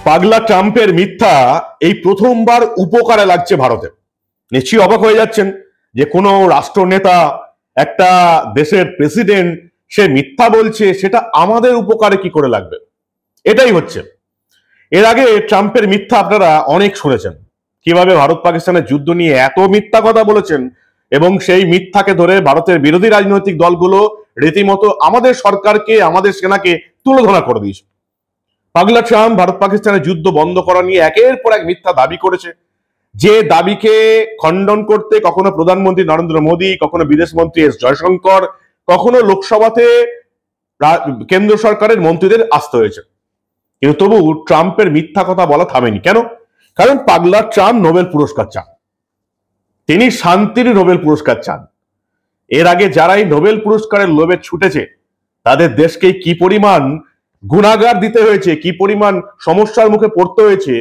পাগলা ট্রাম্পের মিথ্যা এই প্রথমবার উপকারে লাগছে ভারতে। নিশ্চয়ই অবাক হয়ে যাচ্ছেন যে কোনো রাষ্ট্রনেতা, একটা দেশের প্রেসিডেন্ট, সে মিথ্যা বলছে, সেটা আমাদের উপকারে কি করে লাগবে? এটাই হচ্ছে। এর আগে ট্রাম্পের মিথ্যা আপনারা অনেক শুনেছেন, কিভাবে ভারত পাকিস্তানের যুদ্ধ নিয়ে এত মিথ্যা কথা বলেছেন, এবং সেই মিথ্যাকে ধরে ভারতের বিরোধী রাজনৈতিক দলগুলো রীতিমতো আমাদের সরকারকে, আমাদের সেনাকে তুলোধনা করে দিয়েছে। পাগলা ট্রাম্প ভারত পাকিস্তানের যুদ্ধ বন্ধ করা নিয়ে একের পর এক মিথ্যা দাবি করেছে, যে দাবিকে খণ্ডন করতে কখনো প্রধানমন্ত্রী নরেন্দ্র মোদী, কখনো বিদেশমন্ত্রী এস জয়শঙ্কর, কখনো লোকসভাতে কেন্দ্র সরকারের মন্ত্রীদের আসতে হয়েছে। কিন্তু তবু ট্রাম্পের মিথ্যা কথা বলা থামেনি। কেন? কারণ পাগলা ট্রাম্প নোবেল পুরস্কার চান, তিনি শান্তির নোবেল পুরস্কার চান। এর আগে যারাই নোবেল পুরস্কারের লোভে ছুটেছে, তাদের দেশকে কি পরিমাণ গুণাগার দিতে হয়েছে, কি পরিমাণ সমস্যার মুখে পড়তে হয়েছে,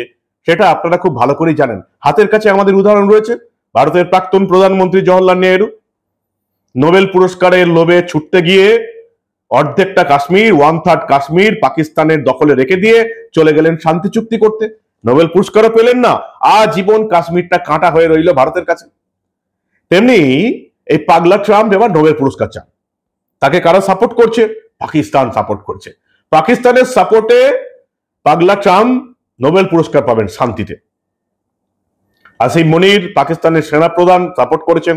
সেটা আপনারা খুব ভালো করেই জানেন। হাতের কাছে আমাদের উদাহরণ রয়েছে, ভারতের প্রাক্তন প্রধানমন্ত্রী জওহরলাল নেহেরু নোবেল পুরস্কারের লোভে ছুটতে গিয়ে অর্ধেকটা কাশ্মীর, 1/3 কাশ্মীর পাকিস্তানের দখলে রেখে দিয়ে চলে গেলেন শান্তি চুক্তি করতে। নোবেল পুরস্কারও পেলেন না, আজীবন কাশ্মীরটা কাঁটা হয়ে রইল ভারতের কাছে। তেমনি এই পাগলা ট্রাম্প এবার নোবেল পুরস্কার চান। তাকে কারা সাপোর্ট করছে? পাকিস্তান সাপোর্ট করছে। পাকিস্তানের সাপোর্টে পাগলা ট্রাম্প নোবেল পুরস্কার পাবেন শান্তিতে। আসিম মনির পাকিস্তানের সেনা প্রধান সাপোর্ট করেছেন,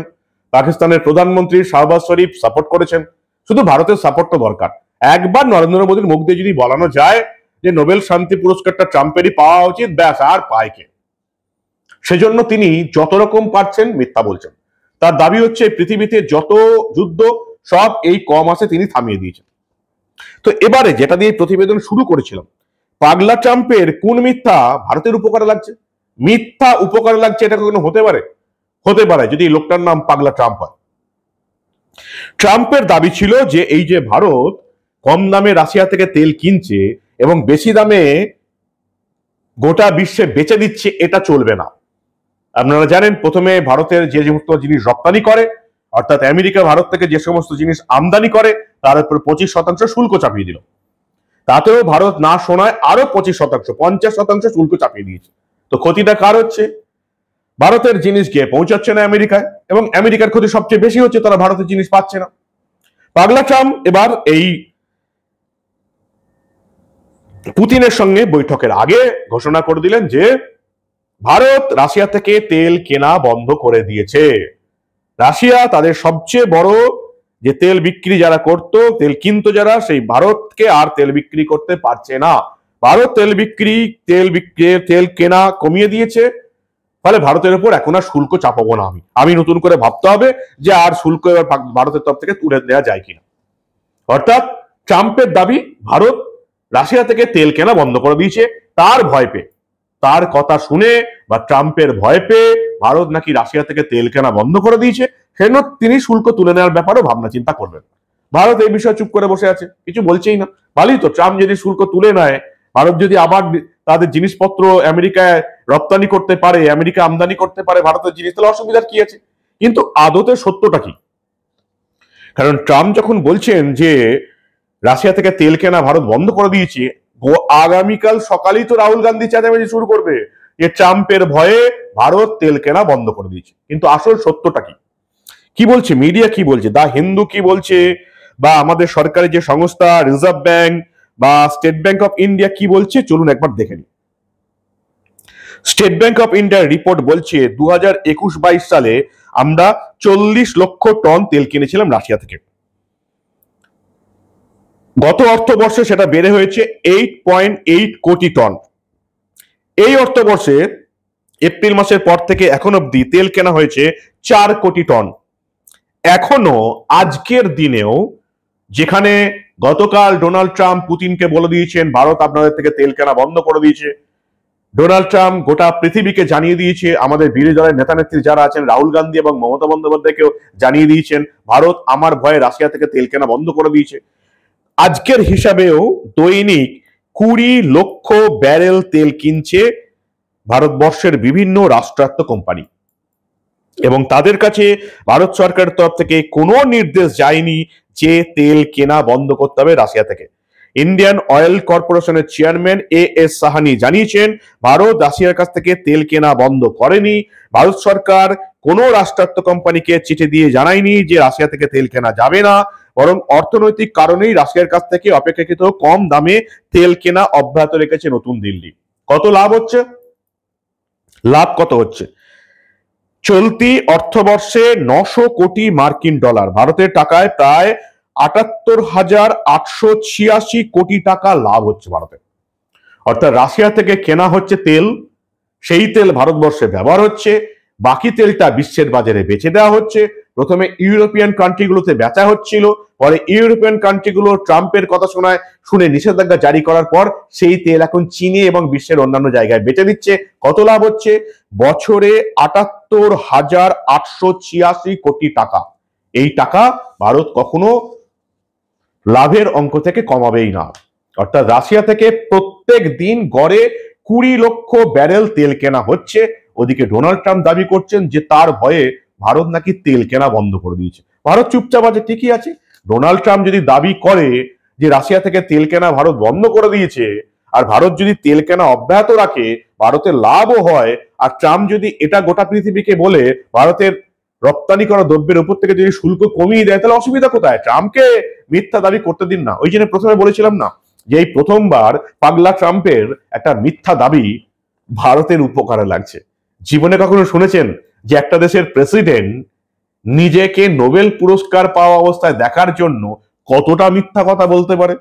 পাকিস্তানের প্রধানমন্ত্রী শাহবাজ শরীফ সাপোর্ট করেছেন। শুধু ভারতের সাপোর্ট তো দরকার। একবার নরেন্দ্র মোদীর মুখ দিয়ে যদি বলানো যায় যে নোবেল শান্তি পুরস্কারটা ট্রাম্পেরই পাওয়া উচিত, ব্যাস, আর পায় কে? সেজন্য তিনি যত রকম পারছেন মিথ্যা বলছেন। তার দাবি হচ্ছে পৃথিবীতে যত যুদ্ধ সব এই কম মাসে তিনি থামিয়ে দিয়েছেন। তো এবারে যেটা দিয়ে প্রতিবেদন শুরু করেছিলাম, পাগলা ট্রাম্পের কোন মিথ্যা ভারতের উপকারে লাগছে? মিথ্যা উপকারে লাগছে এটা কখনো হতে পারে? হতে পারে যদি লোকটার নাম পাগলা ট্রাম্প হয়। ট্রাম্পের দাবি ছিল যে এই যে ভারত কম দামে রাশিয়া থেকে তেল কিনছে এবং বেশি দামে গোটা বিশ্বে বেচে দিচ্ছে, এটা চলবে না। আপনারা জানেন, প্রথমে ভারতের যে সমস্ত জিনিস রপ্তানি করে, অর্থাৎ আমেরিকা ভারত থেকে যে সমস্ত জিনিস আমদানি করে, তার উপর 25% শুল্ক চাপিয়ে দিল। তাতেও ভারত না শোনায় আরো 25%, 50% শুল্ক চাপিয়ে দিয়েছে। তো ক্ষতিটা কার হচ্ছে? ভারতের জিনিস গিয়ে পৌঁছাচ্ছে না আমেরিকায়, এবং আমেরিকার ক্ষতি সবচেয়ে বেশি হচ্ছে, তারা ভারতের জিনিস পাচ্ছে না। পাগলা ট্রাম্প এবার এই পুতিনের সঙ্গে বৈঠকের আগে ঘোষণা করে দিলেন যে ভারত রাশিয়া থেকে তেল কেনা বন্ধ করে দিয়েছে। রাশিয়া তাদের সবচেয়ে বড় যে তেল বিক্রি যারা করতো, তেল কিনতো যারা, সেই ভারতকে আর তেল বিক্রি করতে পারছে না। ভারত তেল কেনা কমিয়ে দিয়েছে। ফলে ভারতের উপর এখন আর শুল্ক চাপাবো না, আমি নতুন করে ভাবতে হবে যে আর শুল্ক এবার ভারতের তরফ থেকে তুলে দেওয়া যায় কিনা। অর্থাৎ ট্রাম্পের দাবি ভারত রাশিয়া থেকে তেল কেনা বন্ধ করে দিয়েছে, তার ভয় পেয়ে, তার কথা শুনে বা ট্রাম্পের ভয় পেয়ে ভারত নাকি রাশিয়া থেকে তেল কেনা বন্ধ করে দিয়েছে, সেজন্য তিনি শুল্ক তুলে নেওয়ার ব্যাপারেও ভাবনা চিন্তা করবেন। ভারত এই বিষয়ে চুপ করে বসে আছে, কিছু বলছেই না। ভালোই তো, ট্রাম্প যদি শুল্ক তুলে নেয়, ভারত যদি আবার তাদের জিনিসপত্র আমেরিকায় রপ্তানি করতে পারে, আমেরিকা আমদানি করতে পারে ভারতের জিনিস, তাহলে অসুবিধার কি আছে? কিন্তু আদতে সত্যটা কি? কারণ ট্রাম্প যখন বলছেন যে রাশিয়া থেকে তেল কেনা ভারত বন্ধ করে দিয়েছে, আগামীকাল সকালেই তো রাহুল গান্ধী চেঁচামেচি শুরু করবে যে ট্রাম্পের ভয়ে ভারত তেল কেনা বন্ধ করে দিয়েছে। কিন্তু আসল সত্যটা কি? কি বলছে মিডিয়া, কি বলছে, দা হিন্দু কি বলছে, বা আমাদের সরকারি যে সংস্থা রিজার্ভ ব্যাংক বা স্টেট ব্যাংক অফ ইন্ডিয়া কি বলছে, চলুন একবার দেখে নিই। স্টেট ব্যাংক অফ ইন্ডিয়ার রিপোর্ট বলছে 2021-22 সালে আমরা 40 লক্ষ টন তেল কিনেছিলাম রাশিয়া থেকে। গত অর্থবর্ষে সেটা বেড়ে হয়েছে 8.8 কোটি টন। এই অর্থবর্ষে এপ্রিল মাসের পর থেকে এখন অব্দি তেল কেনা হয়েছে 4 কোটি টন। এখনো আজকের দিনেও, যেখানে গতকাল ডোনাল্ড ট্রাম্প পুতিনকে বলে দিয়েছেন ভারত আপনাদের থেকে তেল কেনা বন্ধ করে দিয়েছে, ডোনাল্ড ট্রাম্প গোটা পৃথিবীকে জানিয়ে দিয়েছে, আমাদের বিরোধী দলের নেতা নেত্রী যারা আছেন রাহুল গান্ধী এবং মমতা বন্দ্যোপাধ্যায়কেও জানিয়ে দিয়েছেন ভারত আমার ভয়ে রাশিয়া থেকে তেল কেনা বন্ধ করে দিয়েছে। আজকের হিসাবেও দৈনিক 20 লক্ষ ব্যারেল তেল কিনছে ভারতবর্ষের বিভিন্ন রাষ্ট্রায়ত্ত কোম্পানি, এবং তাদের কাছে ভারত সরকারের তরফ থেকে কোনো নির্দেশ যায়নি যে তেল কেনা বন্ধ করতে হবে রাশিয়া থেকে। ইন্ডিয়ান অয়েল কর্পোরেশনের চেয়ারম্যান এস সাহানি জানিয়েছেন, ভারত রাশিয়ার কাছ থেকে তেল কেনা বন্ধ করেনি। ভারত সরকার কোনো রাষ্ট্রায়ত্ত কোম্পানিকে চিঠি দিয়ে জানায়নি যে রাশিয়া থেকে তেল কেনা যাবে না, বরং অর্থনৈতিক কারণেই রাশিয়ার কাছ থেকে অপেক্ষাকৃত কম দামে তেল কেনা অব্যাহত রেখেছে নতুন দিল্লি। কত লাভ হচ্ছে? লাভ কত হচ্ছে? চলতি অর্থবর্ষে 900 কোটি মার্কিন ডলার, ভারতের টাকায় প্রায় 78,886 কোটি টাকা লাভ হচ্ছে ভারতে। অর্থাৎ রাশিয়া থেকে কেনা হচ্ছে তেল, সেই তেল ভারতবর্ষে ব্যবহার হচ্ছে, বাকি তেলটা বিশ্বের বাজারে বেচে দেওয়া হচ্ছে। প্রথমে ইউরোপিয়ান কান্ট্রিগুলোতে বেচা হচ্ছিল, পরে ইউরোপিয়ান কান্ট্রিগুলো ট্রাম্পের কথা শুনে নিষেধাজ্ঞা জারি করার পর সেই তেল এখন চীনে এবং বিশ্বের অন্যান্য জায়গায় বেচে দিচ্ছে। কত লাভ হচ্ছে? বছরে 78,886 কোটি টাকা। এই টাকা ভারত কখনো লাভের অঙ্ক থেকে কমাবেই না। অর্থাৎ রাশিয়া থেকে প্রত্যেক দিন গড়ে 20 লক্ষ ব্যারেল তেল কেনা হচ্ছে। ওদিকে ডোনাল্ড ট্রাম্প দাবি করছেন যে তার ভয়ে ভারত নাকি তেল কেনা বন্ধ করে দিয়েছে। ভারত চুপচাপ আছে, ঠিকই আছে। ডোনাল্ড ট্রাম্প যদি দাবি করে যে রাশিয়া থেকে তেল কেনা ভারত বন্ধ করে দিয়েছে, আর ভারত যদি তেল কেনা অব্যাহত রাখে, ভারতের লাভও হয়, আর ট্রাম্প যদি এটা গোটা পৃথিবীকে বলে ভারতের রপ্তানি করা দ্রব্যের উপর থেকে যদি শুল্ক কমিয়ে দেয়, তাহলে অসুবিধা কোথায়? ট্রাম্পকে মিথ্যা দাবি করতে দিন না। ওই জন্য প্রথমে বলেছিলাম না যে এই প্রথমবার পাগলা ট্রাম্পের একটা মিথ্যা দাবি ভারতের উপকারে লাগছে। জীবনে কখনো শুনেছেন যে একটা দেশের প্রেসিডেন্ট নিজেকে নোবেল পুরস্কার পাওয়া অবস্থায় দেখার জন্য কতটা মিথ্যা কথা বলতে পারে?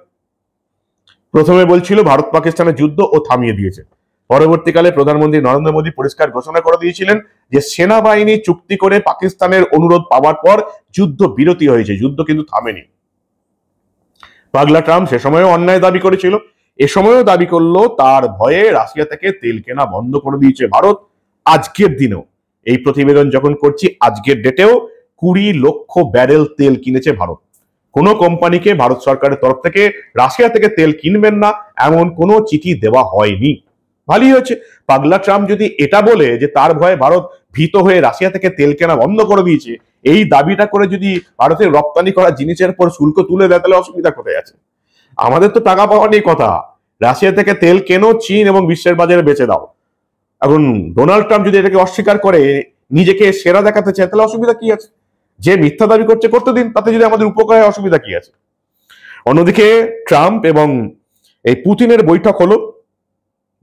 প্রথমে বলছিল ভারত পাকিস্তানের যুদ্ধ ও থামিয়ে দিয়েছে, পরবর্তীকালে প্রধানমন্ত্রী নরেন্দ্র মোদী পরিষ্কার ঘোষণা করে দিয়েছিলেন যে সেনাবাহিনী চুক্তি করে পাকিস্তানের অনুরোধ পাওয়ার পর যুদ্ধ বিরতি হয়েছে, যুদ্ধ কিন্তু থামেনি। পাগলা ট্রাম্প সে সময়ও অন্যায় দাবি করেছিল, এ সময়ও দাবি করলো তার ভয়ে রাশিয়া থেকে তেল কেনা বন্ধ করে দিয়েছে ভারত। আজকের দিনেও, এই প্রতিবেদন যখন করছি আজকের ডেটেও 20 লক্ষ ব্যারেল তেল কিনেছে ভারত। কোনো কোম্পানিকে ভারত সরকারের তরফ থেকে রাশিয়া থেকে তেল কিনবেন না এমন কোনো চিঠি দেওয়া হয়নি। ভালোই হয়েছে। পাগলা ট্রাম্প যদি এটা বলে যে তার ভয়ে ভারত ভীত হয়ে রাশিয়া থেকে তেল কেনা বন্ধ করে দিয়েছে, এই দাবিটা করে যদি ভারতের রপ্তানি করা জিনিসের পর শুল্ক তুলে দেয়, তাহলে অসুবিধা কোথায় আছে? আমাদের তো টাকা পাওয়া নিয়ে কথা। রাশিয়া থেকে তেল কেনো, চীন এবং বিশ্বের বাজারে বেচে দাও। এখন ডোনাল্ড ট্রাম্প যদি এটাকে অস্বীকার করে নিজেকে সেরা দেখাতে চায়, তাহলে অসুবিধা কি আছে? যে মিথ্যা দাবি করছে করতে দিন, তাতে যদি আমাদের উপকার হয় অসুবিধা কি আছে? অন্যদিকে ট্রাম্প এবং এই পুতিনের বৈঠক হলো,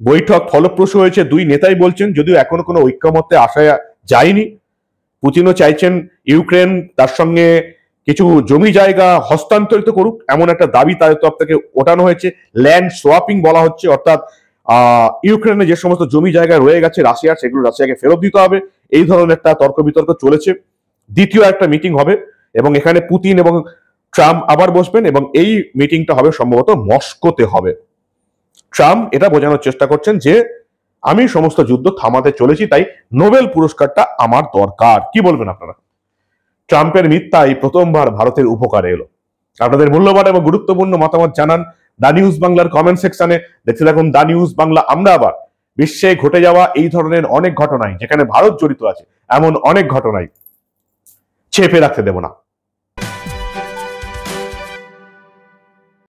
বৈঠক ফলপ্রসূ হয়েছে দুই নেতাই বলছেন, যদিও এখনো কোনো ঐক্যমত্যে আসা যায়নি। পুতিনও চাইছেন ইউক্রেন তার সঙ্গে কিছু জমি জায়গা হস্তান্তরিত করুক, এমন একটা দাবি তাদের তরফ থেকে ওঠানো হয়েছে। ল্যান্ড সোয়াপিং বলা হচ্ছে, অর্থাৎ ইউক্রেনে যে সমস্ত জমি জায়গা রয়ে গেছে রাশিয়ার, সেগুলো রাশিয়াকে ফেরত দিতে হবে। এই ধরনের একটা তর্ক বিতর্ক চলেছে। দ্বিতীয় একটা মিটিং হবে এবং এখানে পুতিন এবং ট্রাম্প আবার বসবেন এবং এই মিটিংটা হবে সম্ভবত মস্কোতে হবে। ট্রাম্প এটা বোঝানোর চেষ্টা করছেন যে আমি সমস্ত যুদ্ধ থামাতে চলেছি, তাই নোবেল পুরস্কারটা আমার দরকার। কি বলবেন আপনারা? ট্রাম্পের মিথ্যা এই প্রথমবার ভারতের উপকারে এলো। আপনাদের মূল্যবান এবং গুরুত্বপূর্ণ মতামত জানান দা নিউজ বাংলার কমেন্ট সেকশনে। দেখতে থাকুন দা নিউজ বাংলা। আমরা আবার বিশ্বে ঘটে যাওয়া এই ধরনের অনেক ঘটনায়, যেখানে ভারত জড়িত আছে এমন অনেক ঘটনায় চেপে রাখতে দেব না।